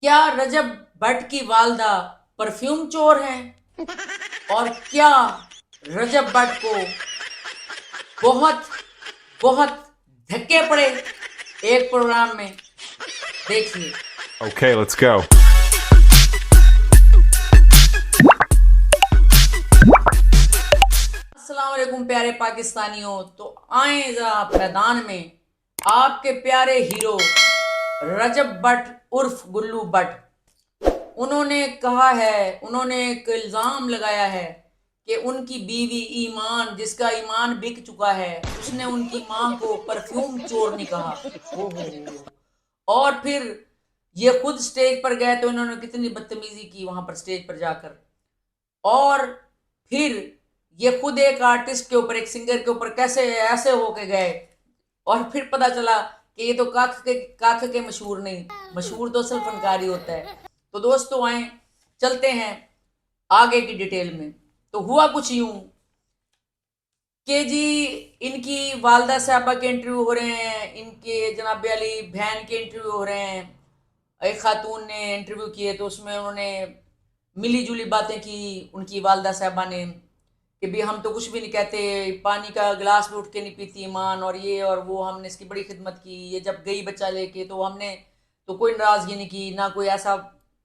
क्या रजब भट्ट की वालदा परफ्यूम चोर हैं? और क्या रजब भट्ट को बहुत बहुत धक्के पड़े एक प्रोग्राम में? देखिए। Okay, let's go. अस्सलाम वालेकुम प्यारे पाकिस्तानियों। तो आए जरा मैदान में आपके प्यारे हीरो रजब भट्ट उर्फ गुल्लू भट्ट। उन्होंने कहा है, उन्होंने एक इल्जाम लगाया है कि उनकी बीवी ईमान, जिसका ईमान बिक चुका है, उसने उनकी मां को परफ्यूम चोरने कहा। ओहो। और फिर ये खुद स्टेज पर गए तो इन्होंने कितनी बदतमीजी की वहां पर स्टेज पर जाकर। और फिर ये खुद एक आर्टिस्ट के ऊपर, एक सिंगर के ऊपर कैसे ऐसे होके गए। और फिर पता चला कि ये तो काख के मशहूर नहीं, मशहूर तो असल फनकारी होता है। तो दोस्तों आए चलते हैं आगे की डिटेल में। तो हुआ कुछ यूं कि जी, इनकी वालदा साहबा के इंटरव्यू हो रहे हैं, इनके जनाब अली बहन के इंटरव्यू हो रहे हैं। एक खातून ने इंटरव्यू किए तो उसमें उन्होंने मिली जुली बातें की उनकी वालदा साहबा ने कि भी हम तो कुछ भी नहीं कहते, पानी का गिलास भी उठ के नहीं पीती ईमान, और ये और वो, हमने इसकी बड़ी खिदमत की। ये जब गई बच्चा लेके तो हमने तो कोई नाराजगी नहीं की, ना कोई ऐसा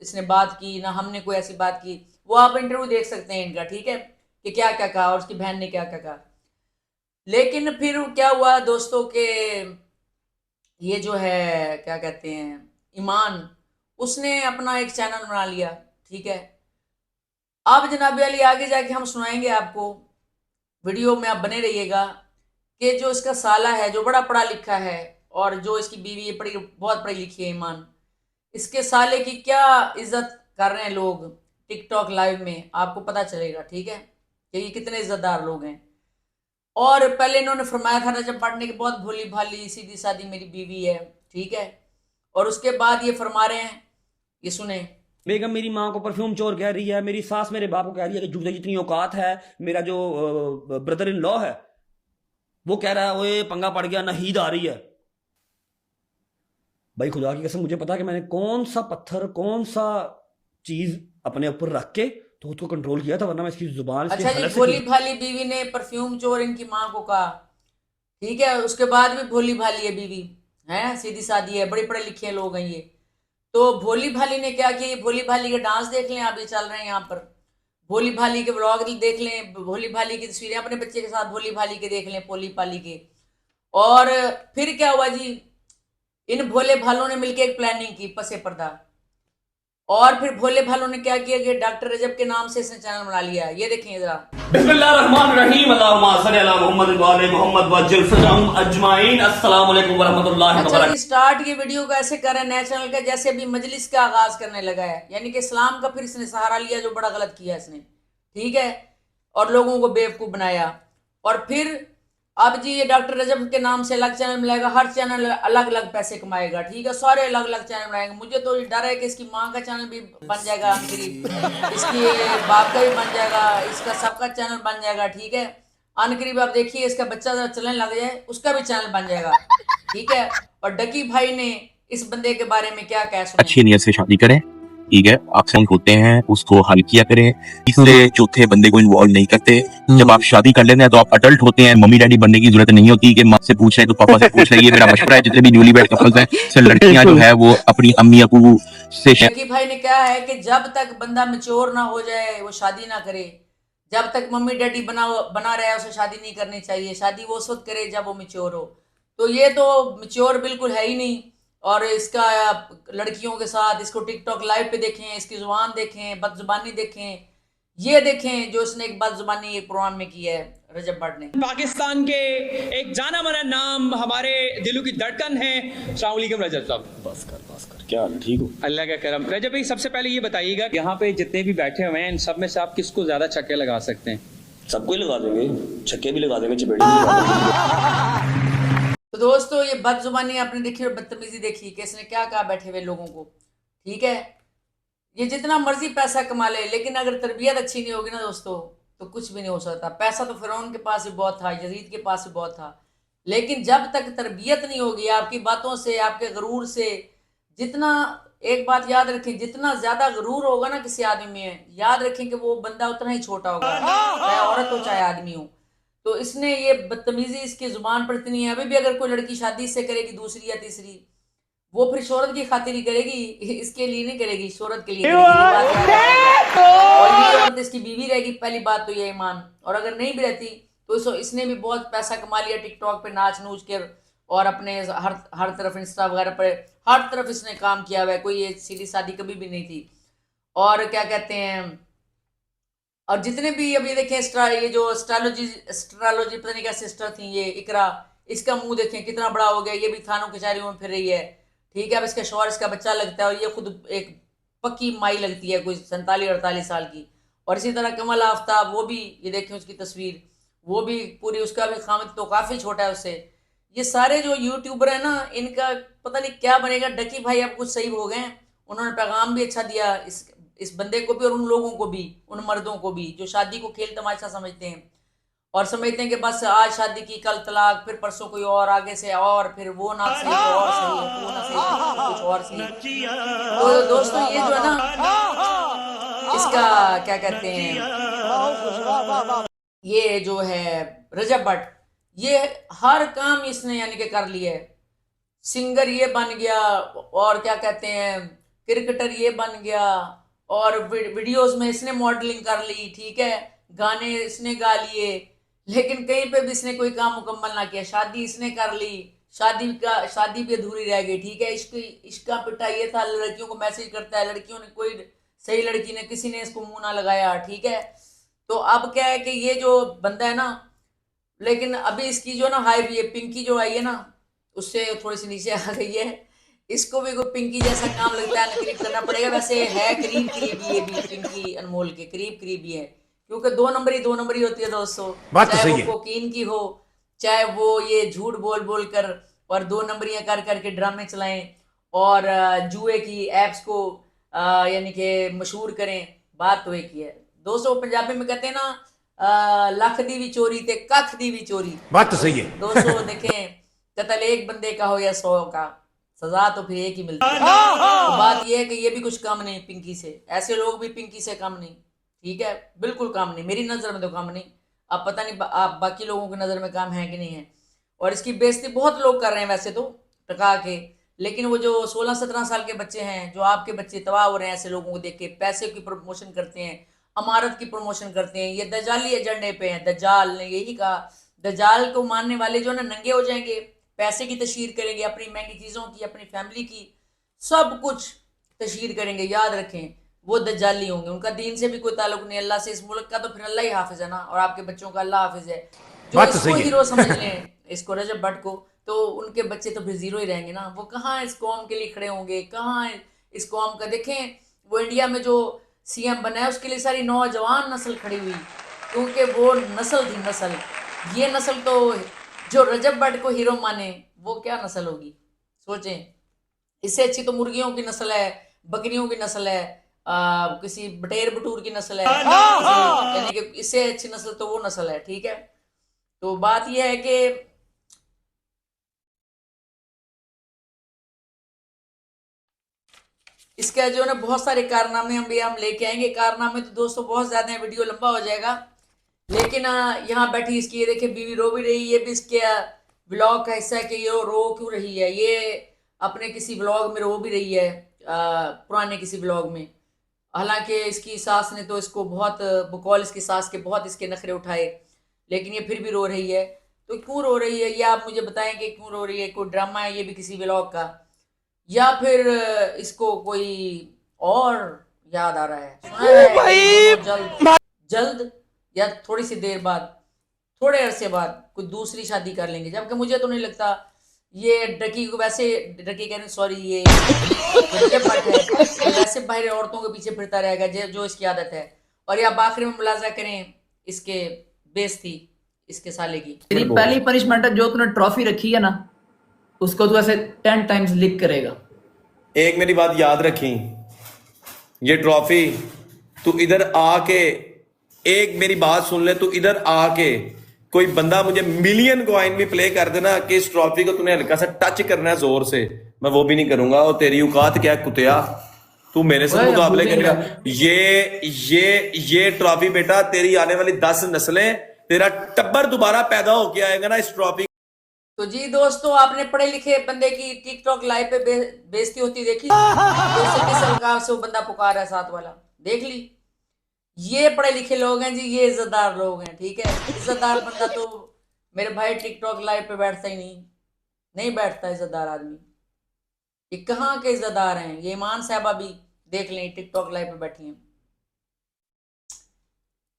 इसने बात की, ना हमने कोई ऐसी बात की। वो आप इंटरव्यू देख सकते हैं इनका, ठीक है, कि क्या क्या कहा और उसकी बहन ने क्या क्या कहा। लेकिन फिर क्या हुआ दोस्तों के, ये जो है क्या कहते हैं, ईमान, उसने अपना एक चैनल बना लिया। ठीक है। अब जनाब अली आगे जाके हम सुनाएंगे आपको, वीडियो में आप बने रहिएगा, कि जो इसका साला है, जो बड़ा पढ़ा लिखा है, और जो इसकी बीवी है पढ़ी, बहुत पढ़ी लिखी है ईमान, इसके साले की क्या इज्जत कर रहे हैं लोग टिकटॉक लाइव में, आपको पता चलेगा। ठीक है, कि ये कितने इज्जतदार लोग हैं। और पहले इन्होंने फरमाया था रजब पढ़ने की बहुत भोली भाली सीधी सादी मेरी बीवी है। ठीक है। और उसके बाद ये फरमा रहे हैं, ये सुने। बेगम मेरी माँ को परफ्यूम चोर कह रही है, मेरी सास मेरे बाप को कह रही है कि जूते जितनी औकात है। मेरा जो ब्रदर इन लॉ है वो कह रहा है ओए पंगा पड़ गया, नहीद आ रही है। भाई खुदा की कसम मुझे पता है कि मैंने कौन सा पत्थर, कौन सा चीज अपने ऊपर रख के तो उसको कंट्रोल किया था, वरना मैं इसकी जुबान अच्छा जी, भोली भाली बीवी ने परफ्यूम चोर इनकी माँ को कहा। ठीक है। उसके बाद भी भोली भाली है बीवी, है सीधी सादी है, बड़े पढ़े लिखे लोग हैं ये। तो भोली भाली ने क्या किया, ये भोली भाली के डांस देख लें, आप ये चल रहे हैं यहाँ पर। भोली भाली के व्लॉग देख लें, भोली भाली की तस्वीरें अपने बच्चे के साथ भोली भाली के देख लें, पोली पाली के। और फिर क्या हुआ जी, इन भोले भालों ने मिलकर एक प्लानिंग की पसे पर्दा। और फिर भोले भालों ने क्या किया कि डॉक्टर रजब के नाम से इसने चैनल बना लिया। ये देखें जरा। बिस्मिल्लाहिर्रहमानिर्रहीम, अल्लाहुम्मा सल्ली अला मोहम्मद व आले मोहम्मद व जल्सम अजमाइन। अस्सलाम वालेकुम व रहमतुल्लाहि व अच्छा बरकातहू। जी, स्टार्ट ये वीडियो को ऐसे कर रहे हैं नए चैनल का, जैसे अभी मजलिस का आगाज करने लगा है, यानी कि इस्लाम का फिर इसने सहारा लिया, जो बड़ा गलत किया इसने। ठीक है। और लोगों को बेवकूफ बनाया। और फिर अब जी ये डॉक्टर रजब के नाम से अलग चैनल मिलेगा, हर चैनल अलग अलग पैसे कमाएगा। ठीक है, सारे अलग अलग चैनल बनाएंगे। मुझे तो डर है कि इसकी माँ का चैनल भी बन जाएगा अनकरीब, इसकी बाप का भी बन जाएगा, इसका सबका चैनल बन जाएगा। ठीक है। अनकरीब आप देखिए, इसका बच्चा जरा चलने लग जाए, उसका भी चैनल बन जाएगा। ठीक है। और डकी भाई ने इस बंदे के बारे में क्या कहा, सुने। अच्छी नीयत से शादी करें, ठीक है। अक्सर होते हैं उसको हल किया करें, तीसरे चौथे बंदे को इन्वॉल्व नहीं करते। जब आप शादी कर लेते हैं तो आप अडल्ट होते हैं, मम्मी डैडी बनने की जरूरत नहीं होती कि माँ से पूछ रहे हैं तो पापा से पूछ रहे हैं। ये मेरा मशवरा है जितने भी न्यूली वेड कपल्स हैं, से लड़कियां जो है वो अपनी अम्मी अबू से डकी भाई ने कहा है कि जब तक बंदा मेच्योर ना हो जाए वो शादी ना करे। जब तक मम्मी डैडी बना रहा है उसे शादी नहीं करनी चाहिए। शादी वो उस वक्त करे जब वो मेच्योर हो। तो ये तो मेच्योर बिल्कुल है ही नहीं। और इसका लड़कियों के साथ, इसको टिकटॉक लाइव पे देखें, इसकी जुबान देखें, बदजुबानी देखें, ये देखें जो इसने एक बदजुबानी एक प्रोग्राम में की है रजब भट्ट ने। पाकिस्तान के एक जाना माना नाम, हमारे दिलों की धड़कन है। अस्सलाम वालेकुम रजब साहब। बस कर, क्या हाल है? ठीक हो? अल्लाह का करम। रजब भाई सबसे पहले ये बताइएगा, यहाँ पे जितने भी बैठे हुए हैं इन सब में से आप किसको ज्यादा छक्के लगा सकते हैं? सबको ही लगा देंगे, छक्के भी लगा देंगे, चपेटी भी लगा देंगे। तो दोस्तों ये बदजुबानी आपने देखी और बदतमीजी देखी कि इसने क्या कहा बैठे हुए लोगों को। ठीक है। ये जितना मर्जी पैसा कमा ले, लेकिन अगर तरबियत अच्छी नहीं होगी ना दोस्तों, तो कुछ भी नहीं हो सकता। पैसा तो फिरौन के पास भी बहुत था, यजीद के पास भी बहुत था, लेकिन जब तक तरबियत नहीं होगी, आपकी बातों से, आपके गरूर से जितना एक बात याद रखें, जितना ज्यादा गुरूर होगा ना किसी आदमी में, याद रखें कि वो बंदा उतना ही छोटा होगा, चाहे औरत हो चाहे आदमी हो। तो इसने ये बदतमीजी इसकी जुबान पर इतनी है। अभी भी अगर कोई लड़की शादी से करेगी दूसरी या तीसरी, वो फिर शोहरत की खातिर ही करेगी, इसके लिए नहीं करेगी, शोहरत के लिए करेगी। ये बात याद रखिएगा। और ये औरत इसकी बीवी रहेगी, पहली बात तो ये ईमान। और अगर नहीं भी रहती तो इसने भी बहुत पैसा कमा लिया टिकटॉक पे नाच नूच कर, और अपने हर तरफ इंस्टा वगैरह पर हर तरफ इसने काम किया हुआ है। कोई ये सीधी शादी कभी भी नहीं थी। और क्या कहते हैं, और जितने भी अभी देखें ये जो एस्ट्रोलॉजी पता नहीं क्या सिस्टर थी ये इकरा, इसका मुंह देखें कितना बड़ा हो गया, ये भी थानों कचहरियों में फिर रही है। ठीक है, अब इसका शौहर इसका बच्चा लगता है, और ये खुद एक पक्की माई लगती है, कोई 47-48 साल की। और इसी तरह कमल आफ्ताब, वो भी ये देखें उसकी तस्वीर, वो भी पूरी, उसका भी खामिद तो काफी छोटा है उससे। ये सारे जो यूट्यूबर है ना, इनका पता नहीं क्या बनेगा। डकी भाई अब कुछ सही हो गए, उन्होंने पैगाम भी अच्छा दिया इस बंदे को भी, और उन लोगों को भी, उन मर्दों को भी जो शादी को खेल तमाशा समझते हैं, और समझते हैं कि बस आज शादी की कल तलाक, फिर परसों कोई और आगे से, और फिर वो ना सही तो और सही, वो ना सही तो कुछ और सही। तो दोस्तों ये जो है ना, इसका क्या कहते हैं, ये जो है रजब भट्ट, ये हर काम इसने यानी कि कर लिया है। सिंगर ये बन गया, और क्या कहते हैं क्रिकेटर ये बन गया, और वीडियोस में इसने मॉडलिंग कर ली, ठीक है, गाने इसने गा लिए, लेकिन कहीं पे भी इसने कोई काम मुकम्मल ना किया। शादी इसने कर ली, शादी भी अधूरी रह गई, ठीक है। इसका पिटा ये था, लड़कियों को मैसेज करता है, लड़कियों ने कोई सही लड़की ने, किसी ने इसको मुंह ना लगाया, ठीक है। तो अब क्या है कि ये जो बंदा है ना, लेकिन अभी इसकी जो ना हाइप, ये पिंकी जो आई है ना, उससे थोड़ी सी नीचे आ गई है। इसको भी कोई पिंकी जैसा काम लगता है, करीब करना पड़ेगा। वैसे है करीब करीब ये भी पिंकी अनमोल के करीब करीब ही है, क्योंकि दो नंबरी होती है दोस्तों। चाहे वो कोकीन की हो, चाहे वो ये झूठ बोल बोल कर और 2 नंबरियां कर करके ड्रामे चलाएं, और जुए की एप्स को यानी कि मशहूर करें। बात तो एक ही है दोस्तों, पंजाबी में कहते हैं ना, लख दी भी चोरी ते कख दी भी चोरी। बात तो सही है दोस्तों देखें, कत्ल एक बंदे का हो या 100 का, सजा तो फिर एक ही मिलती है। तो बात यह है कि ये भी कुछ कम नहीं पिंकी से, ऐसे लोग भी पिंकी से कम नहीं, ठीक है, बिल्कुल काम नहीं, मेरी नजर में तो काम नहीं। अब पता नहीं आप बाकी लोगों की नजर में काम है कि नहीं है। और इसकी बेइज्जती बहुत लोग कर रहे हैं वैसे तो टका के, लेकिन वो जो 16-17 साल के बच्चे हैं, जो आपके बच्चे तबाह हो रहे हैं ऐसे लोगों को देख के, पैसे की प्रमोशन करते हैं, अमारत की प्रमोशन करते हैं, ये दज्जाली एजेंडे पे हैं। दज्जाल ने यही कहा, दज्जाल को मानने वाले जो ना नंगे हो जाएंगे, पैसे की तशहीर करेंगे, अपनी महंगी चीजों की, अपनी फैमिली की, सब कुछ तशहीर करेंगे। याद रखें, वो दज्जाली होंगे, उनका दीन से भी कोई ताल्लुक नहीं, अल्लाह से। इस मुल्क का तो फिर अल्लाह ही हाफिज है ना, और आपके बच्चों का अल्लाह हाफिज है। जो इसको हीरो समझ लें, इसको रजब भट्ट को, तो उनके बच्चे तो फिर जीरो ही रहेंगे ना। वो कहाँ इस कौम के लिए खड़े होंगे, कहाँ इस कौम का। देखें, वो इंडिया में जो सीएम बना है, उसके लिए सारी नौजवान नस्ल खड़ी हुई, क्योंकि वो नस्ल थी, नस्ल। ये नस्ल तो जो रजब भट्ट को हीरो माने, वो क्या नस्ल होगी सोचें। इससे अच्छी तो मुर्गियों की नस्ल है, बकरियों की नस्ल है, किसी बटेर बटूर की नस्ल है, यानी कि इससे अच्छी नस्ल तो वो नस्ल है, ठीक है। तो बात यह है कि इसका जो है ना बहुत सारे कारनामे हम लेके आएंगे। कारनामे तो दोस्तों बहुत ज्यादा है, वीडियो लंबा हो जाएगा। लेकिन यहाँ बैठी इसकी ये देखिए बीवी रो भी रही, ये भी इसके व्लॉग का हिस्सा है कि ये रो क्यों रही है। ये अपने किसी व्लॉग में रो भी रही है, पुराने किसी व्लॉग में। हालांकि इसकी सास ने तो इसको बहुत बकौल, इसकी सास के बहुत इसके नखरे उठाए, लेकिन ये फिर भी रो रही है। तो क्यों रो रही है ये आप मुझे बताएं कि क्यों रो रही है। कोई ड्रामा है ये भी किसी व्लॉग का, या फिर इसको कोई और याद आ रहा है, सुना है जल्द या थोड़ी सी देर बाद, थोड़े अरसे बाद कोई दूसरी शादी कर लेंगे। जबकि मुझे तो नहीं लगता ये डकी को, वैसे डकी कह रहे सॉरी, ये वैसे बाहर औरतों के पीछे फिरता रहेगा जो इसकी आदत है। और या आखिरी में मुलाजा करें इसके बेइज्जती इसके साले की। तेरी पहली पनिशमेंट है, जो तूने ट्रॉफी रखी है ना, उसको तू ऐसे 10 टाइम्स लिख करेगा। एक मेरी बात याद रखी, ये ट्रॉफी तू इधर आके, एक मेरी बात सुन ले, तू इधर आके कोई बंदा मुझे मिलियन कॉइन भी प्ले कर देना कि इस ट्रॉफी को तूने हल्का सा टच करना है जोर से, मैं वो भी नहीं करूंगा। और तेरी औकात क्या है कुतिया, तू मेरे से ओए, मुकाबले अबू करेगा? भी ये ट्रॉफी बेटा तेरी आने वाली 10 नस्लें, तेरा टब्बर दोबारा पैदा होके आएगा ना इस ट्रॉफी। तो जी दोस्तों, आपने पढ़े लिखे बंदे की टिकटॉक लाइव पे बेइज्जती होती देखी? तो उसे किस अलगाव से वो बंदा पुकार रहा है साथ वाला, देख ली? ये पढ़े लिखे लोग हैं जी, ये इज्जतदार लोग हैं, ठीक है? इज्जतदार बंदा तो मेरे भाई टिकटॉक लाइव पे बैठता ही नहीं बैठता इज्जतदार आदमी। ये कहाँ के इज्जतदार हैं? ये ईमान साहबा भी देख लें, टिकटॉक लाइव पे बैठी हैं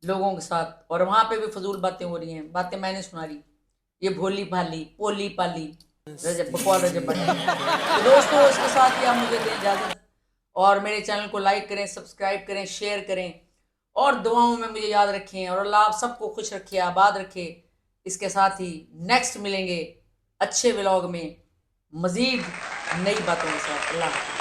लोगों के साथ, और वहां पे भी फजूल बातें हो रही हैं। बातें मैंने सुना रही, ये भोली भाली पोली पाली रजब बकवाल रजब बने। तो दोस्तों, इसके साथ ही आप मुझे दें इजाजत, और मेरे चैनल को लाइक करें, सब्सक्राइब करें, शेयर करें, और दुआओं में मुझे याद रखें, और अल्लाह आप सबको खुश रखे, आबाद रखे। इसके साथ ही नेक्स्ट मिलेंगे अच्छे व्लॉग में मजीद नई बातों के साथ। अल्लाह हाफ़िज़।